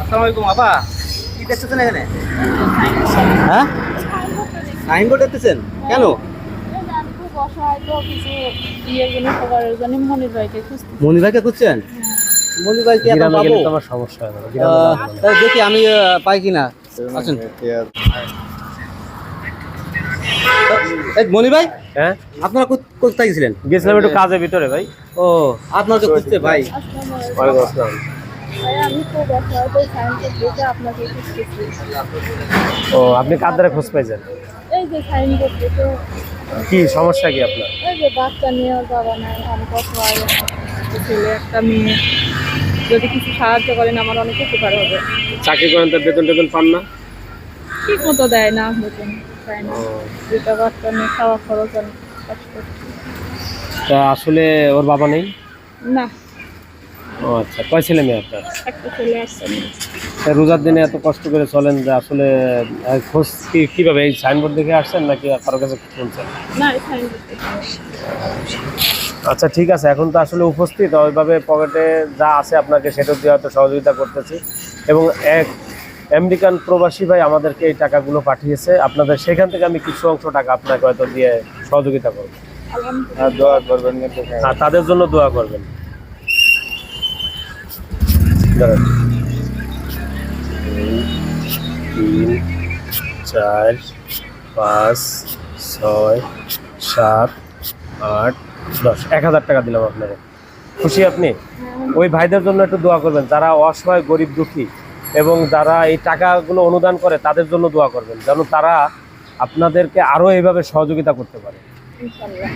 আসসালামু আলাইকুম আপা, কি দেখতেছেন এখানে? হ্যাঁ, সাইনবোর্ড দেখতেছেন কেন? মনির ভাইকে খুঁজছেন? মনির ভাই কি এখন গ্রামে পাবো? গেলে তো আমার সমস্যা হয় না, গ্রামে যাওয়া যাবে না। তাহলে দেখি আমি পাই কিনা। আছেন মনির ভাই, হ্যাঁ, আপনারা কোথায় গেছিলেন? গেছিলাম একটু কাজের ভিতরে ভাই। ও, আপনারা তো খুঁজছে ভাই। ওয়ালাইকুম আসসালাম। ও, আপনি কার দ্বারা খোঁজ পাইছেন? এই যে সাইনবোর্ড দেখে, কি সমস্যা কি আপনার? এই যে বাচ্চা নিয়ে আর বাবা নাই, আমি অসহায় একটা ছেলে একটা মেয়ে, যদি কিছু সাহায্য করেন আমার অনেক উপকার হবে। চাকরি করেন তো বেতন টেতন পান না? ঠিক মতো দেয় না, বেতন দেয় না, দুটা বাচ্চা নিয়ে খাওয়া খরচ অনেক কষ্ট করছি। তা আসলে ওর বাবা নেই? না, ও আচ্ছা, কয় ছেলে মেয়ে আপনার? একটা ছেলে আসছে না। তা রোজার দিনে এত কষ্ট করে চলেন যে আসলে খোঁজ কিভাবে এই সাইনবোর্ড দেখে আসছেন নাকি কারো কাছে শুনছেন? না, এই সাইনবোর্ড দেখে। আচ্ছা ঠিক আছে, এখন তো আসলে উপস্থিত ওইভাবে পকেটে যা আছে আপনাকে সেটা দিয়ে হয়তো সহযোগিতা করতেছি। এবং এক আমেরিকান প্রবাসী ভাই আমাদেরকে এই টাকাগুলো পাঠিয়েছে আপনাদের, সেখান থেকে আমি কিছু অংশ টাকা আপনাকে হয়তো দিয়ে সহযোগিতা করবো। আলহামদুলিল্লাহ। দোয়া করবেন, আর তাদের জন্য দোয়া করবেন। দাঁড়ান। 2, 3, 4, 5, 6, 7, 8, 10, 1000 টাকা দিলাম আপনাকে। খুশি আপনি? ওই ভাইদের জন্য একটু দোয়া করবেন যারা অসহায় গরিব দুঃখী, এবং যারা এই টাকাগুলো অনুদান করে তাদের জন্য দোয়া করবেন, যেন তারা আপনাদেরকে আরো এইভাবে সহযোগিতা করতে পারে। ইনশাআল্লাহ।